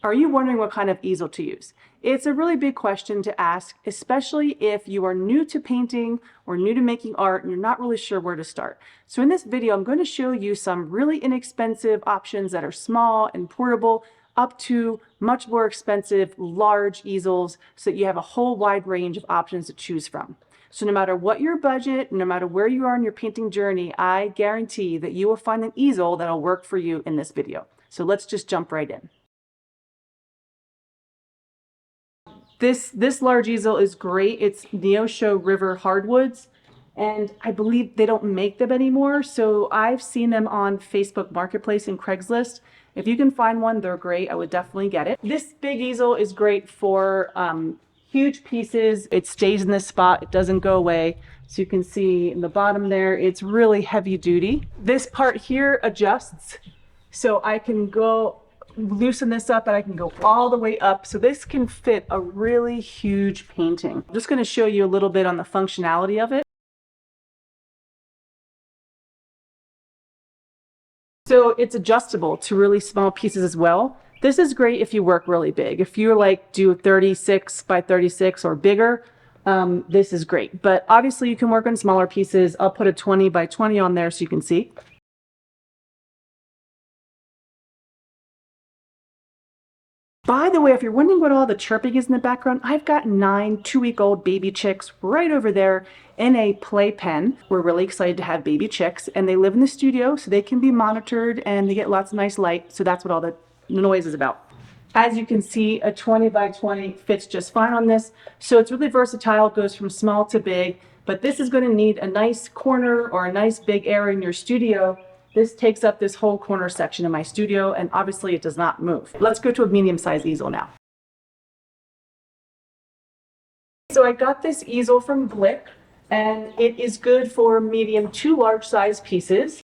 Are you wondering what kind of easel to use? It's a really big question to ask, especially if you are new to painting or new to making art and you're not really sure where to start. So in this video, I'm going to show you some really inexpensive options that are small and portable up to much more expensive large easels so that you have a whole wide range of options to choose from. So no matter what your budget, no matter where you are in your painting journey, I guarantee that you will find an easel that'll work for you in this video. So let's just jump right in. This large easel is great. It's Neosho River Hardwoods, and I believe they don't make them anymore. So I've seen them on Facebook Marketplace and Craigslist. If you can find one, they're great. I would definitely get it. This big easel is great for huge pieces. It stays in this spot. It doesn't go away. So you can see in the bottom there, it's really heavy duty. This part here adjusts. So I can go loosen this up and I can go all the way up. So this can fit a really huge painting. I'm just going to show you a little bit on the functionality of it. So it's adjustable to really small pieces as well. This is great if you work really big. If you like do 36 by 36 or bigger, this is great. But obviously you can work on smaller pieces. I'll put a 20 by 20 on there so you can see. By the way, if you're wondering what all the chirping is in the background, I've got 9 2-week-old baby chicks right over there in a playpen. We're really excited to have baby chicks, and they live in the studio so they can be monitored and they get lots of nice light. So that's what all the noise is about. As you can see, a 20 by 20 fits just fine on this. So it's really versatile. It goes from small to big, but this is going to need a nice corner or a nice big area in your studio. This takes up this whole corner section in my studio, and obviously it does not move. Let's go to a medium-sized easel now. So I got this easel from Blick, and it is good for medium to large size pieces.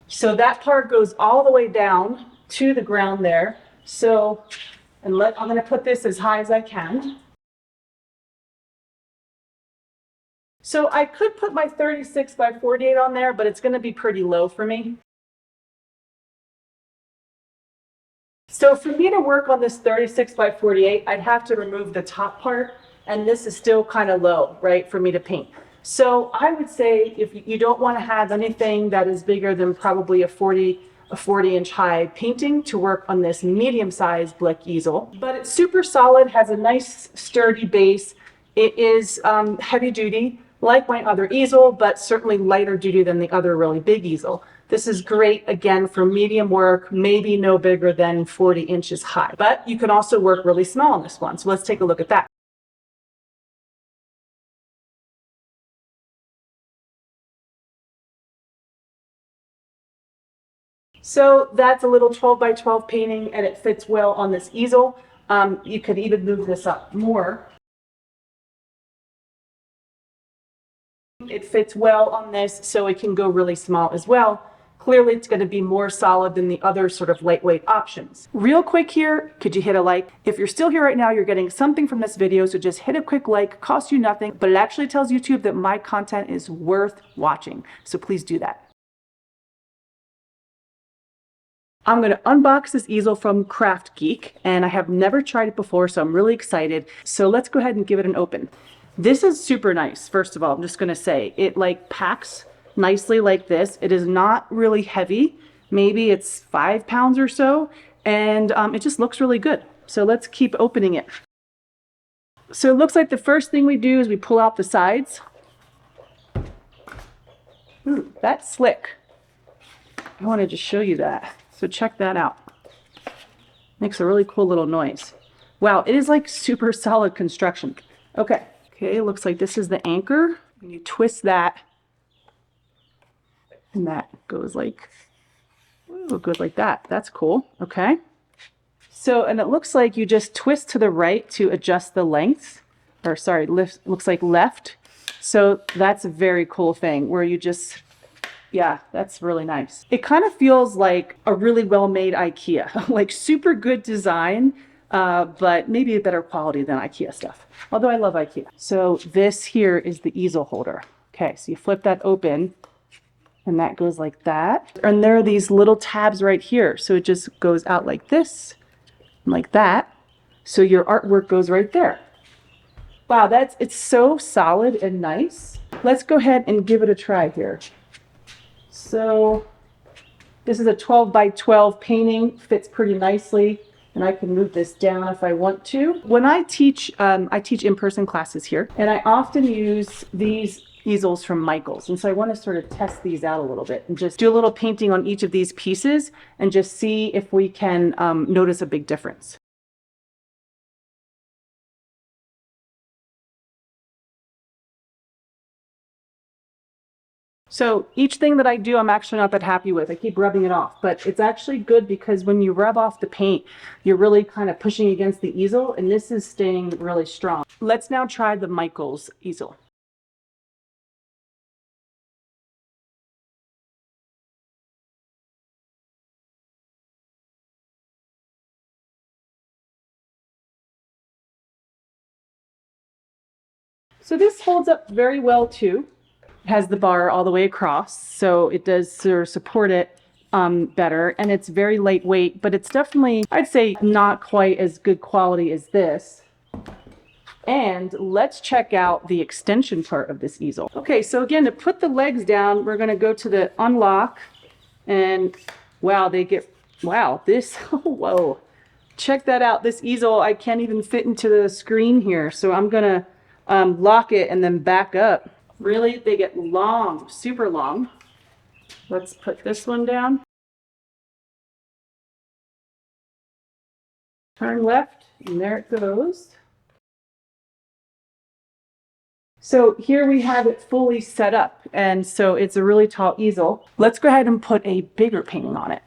So that part goes all the way down to the ground there. So, I'm going to put this as high as I can. So I could put my 36 by 48 on there, but it's going to be pretty low for me. So for me to work on this 36 by 48, I'd have to remove the top part, and this is still kind of low, right, for me to paint. So I would say if you don't want to have anything that is bigger than probably a 40-inch high painting to work on this medium-sized Blick easel. But it's super solid, has a nice sturdy base. It is heavy duty, like my other easel, but certainly lighter duty than the other really big easel. This is great, again, for medium work, maybe no bigger than 40 inches high. But you can also work really small on this one. So let's take a look at that. So that's a little 12 by 12 painting, and it fits well on this easel. You could even move this up more. It fits well on this, so it can go really small as well. Clearly, it's going to be more solid than the other sort of lightweight options. Real quick here, could you hit a like? If you're still here right now, you're getting something from this video, so just hit a quick like, costs you nothing, but it actually tells YouTube that my content is worth watching. So please do that. I'm going to unbox this easel from Craft Geek, and I have never tried it before, so I'm really excited. So let's go ahead and give it an open. This is super nice. First of all, I'm just going to say it like packs nicely like this. It is not really heavy. Maybe it's 5 pounds or so, and it just looks really good. So let's keep opening it. So it looks like the first thing we do is we pull out the sides. Ooh, that's slick. I wanted to show you that. So check that out. Makes a really cool little noise. Wow, it is like super solid construction. Okay, it looks like this is the anchor. And you twist that, and that goes like, ooh, it goes like that. That's cool. Okay. So, and it looks like you just twist to the right to adjust the length, or sorry, looks like left. So that's a very cool thing where you just, yeah, that's really nice. It kind of feels like a really well-made IKEA, like super good design, but maybe a better quality than IKEA stuff. Although I love IKEA. So this here is the easel holder. Okay, so you flip that open, and that goes like that. And there are these little tabs right here. So it just goes out like this, and like that. So your artwork goes right there. Wow, it's so solid and nice. Let's go ahead and give it a try here. So this is a 12 by 12 painting, fits pretty nicely, and I can move this down if I want to. When I teach in-person classes here, and I often use these easels from Michaels. And so I want to sort of test these out a little bit and just do a little painting on each of these pieces and just see if we can notice a big difference. So each thing that I do, I'm actually not that happy with. I keep rubbing it off, but it's actually good because when you rub off the paint, you're really kind of pushing against the easel, and this is staying really strong. Let's now try the Michaels easel. So this holds up very well too. It has the bar all the way across, so it does sort of support it better, and it's very lightweight, but it's definitely, I'd say, not quite as good quality as this. And let's check out the extension part of this easel. Okay, so again, to put the legs down, we're going to go to the unlock, and wow, this, whoa, check that out. This easel, I can't even fit into the screen here, so I'm going to lock it and then back up. Really, they get long, super long. Let's put this one down. Turn left, and there it goes. So here we have it fully set up, and so it's a really tall easel. Let's go ahead and put a bigger painting on it.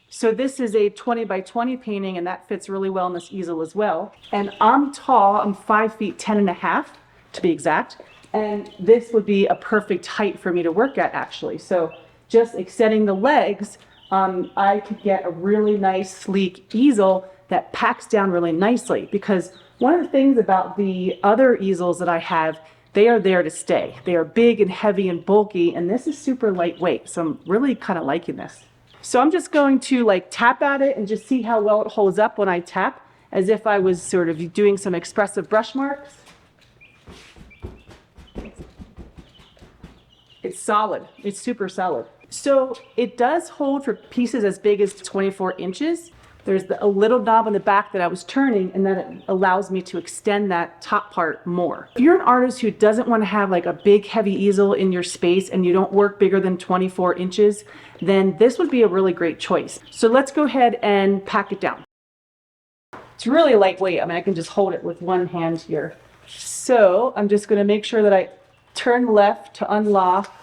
So this is a 20 by 20 painting, and that fits really well in this easel as well. And I'm tall, I'm 5 feet 10 and a half to be exact. And this would be a perfect height for me to work at actually. So just extending the legs, I could get a really nice sleek easel that packs down really nicely, because one of the things about the other easels that I have, they are there to stay. They are big and heavy and bulky, and this is super lightweight. So I'm really kind of liking this. So I'm just going to like tap at it and just see how well it holds up when I tap, as if I was sort of doing some expressive brush marks. It's solid. It's super solid. So it does hold for pieces as big as 24 inches. There's a little knob on the back that I was turning, and that allows me to extend that top part more. If you're an artist who doesn't want to have like a big heavy easel in your space and you don't work bigger than 24 inches, then this would be a really great choice. So let's go ahead and pack it down. It's really lightweight. I mean, I can just hold it with one hand here. So I'm just going to make sure that I turn left to unlock,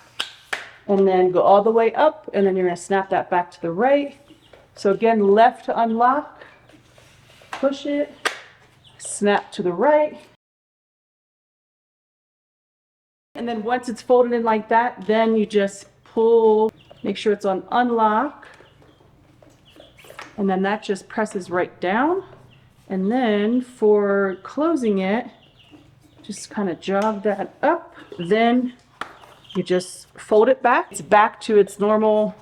and then go all the way up, and then you're going to snap that back to the right. So again, left to unlock, push it, snap to the right. And then once it's folded in like that, then you just pull, make sure it's on unlock, and then that just presses right down. And then for closing it, just kind of jog that up. Then you just fold it back. It's back to its normal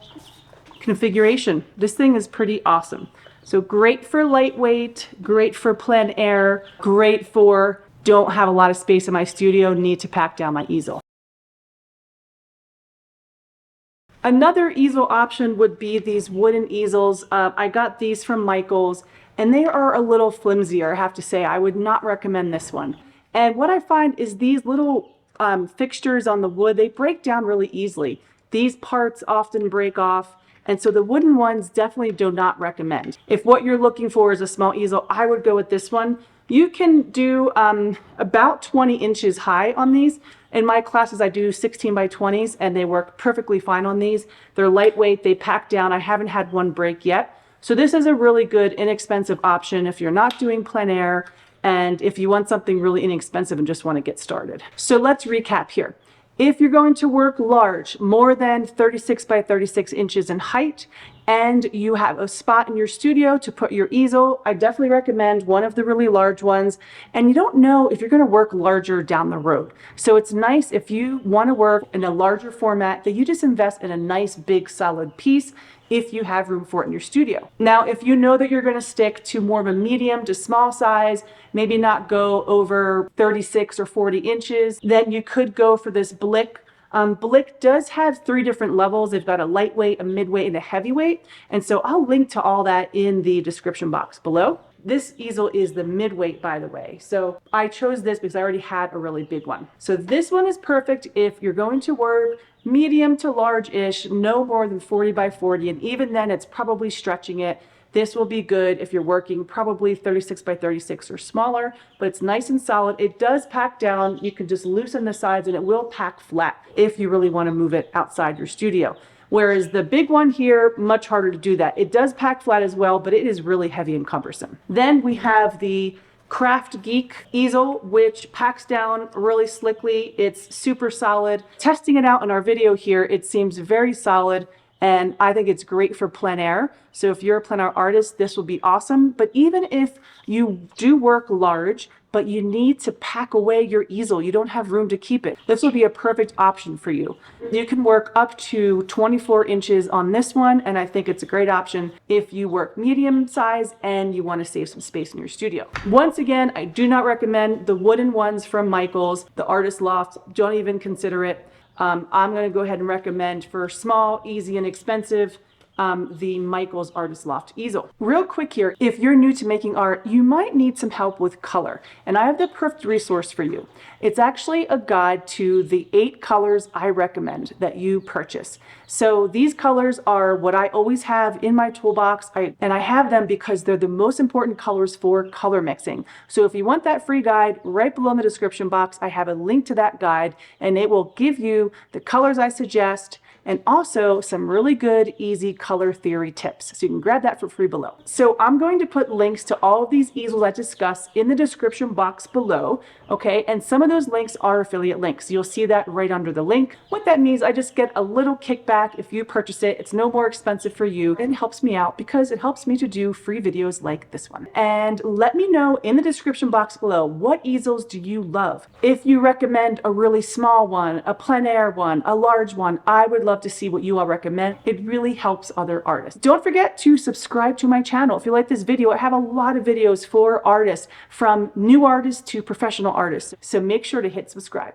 configuration. This thing is pretty awesome. So great for lightweight, great for plein air, great for don't have a lot of space in my studio, need to pack down my easel. Another easel option would be these wooden easels. I got these from Michaels, and they are a little flimsier, I have to say. I would not recommend this one. And what I find is these little fixtures on the wood, they break down really easily. These parts often break off, and so the wooden ones definitely do not recommend. If what you're looking for is a small easel, I would go with this one. You can do about 20 inches high on these. In my classes, I do 16 by 20s, and they work perfectly fine on these. They're lightweight, they pack down. I haven't had one break yet. So this is a really good, inexpensive option if you're not doing plein air, and if you want something really inexpensive and just want to get started. So let's recap here. If you're going to work large, more than 36 by 36 inches in height, and you have a spot in your studio to put your easel, I definitely recommend one of the really large ones. And you don't know if you're going to work larger down the road. So it's nice if you want to work in a larger format that you just invest in a nice big solid piece if you have room for it in your studio. Now, if you know that you're going to stick to more of a medium to small size, maybe not go over 36 or 40 inches, then you could go for this Blick. Blick does have 3 different levels. They've got a lightweight, a midweight, and a heavyweight. And so I'll link to all that in the description box below. This easel is the midweight, by the way. So I chose this because I already had a really big one. So this one is perfect if you're going to work medium to large-ish, no more than 40 by 40. And even then it's probably stretching it. This will be good if you're working probably 36 by 36 or smaller, but it's nice and solid. It does pack down. You can just loosen the sides and it will pack flat if you really want to move it outside your studio. Whereas the big one here, much harder to do that. It does pack flat as well, but it is really heavy and cumbersome. Then we have the Craft Geek easel, which packs down really slickly. It's super solid. Testing it out in our video here, it seems very solid. And I think it's great for plein air. So if you're a plein air artist, this will be awesome. But even if you do work large, but you need to pack away your easel, you don't have room to keep it, this will be a perfect option for you. You can work up to 24 inches on this one, and I think it's a great option if you work medium size and you want to save some space in your studio. Once again, I do not recommend the wooden ones from Michaels, the Artist Loft. Don't even consider it. I'm going to go ahead and recommend for small, easy, and expensive, the Michaels Artist Loft easel. Real quick here, if you're new to making art, you might need some help with color, and I have the perfect resource for you. It's actually a guide to the 8 colors I recommend that you purchase. So these colors are what I always have in my toolbox, and I have them because they're the most important colors for color mixing. So if you want that free guide, right below in the description box, I have a link to that guide, and it will give you the colors I suggest, and also some really good, easy color theory tips. So you can grab that for free below. So I'm going to put links to all of these easels I discussed in the description box below, okay? And some of those links are affiliate links. You'll see that right under the link. What that means, I just get a little kickback if you purchase it. It's no more expensive for you, and it helps me out because it helps me to do free videos like this one. And let me know in the description box below, what easels do you love? If you recommend a really small one, a plein air one, a large one, I would love to see what you all recommend. It really helps other artists. Don't forget to subscribe to my channel. If you like this video, I have a lot of videos for artists, from new artists to professional artists. So make sure to hit subscribe.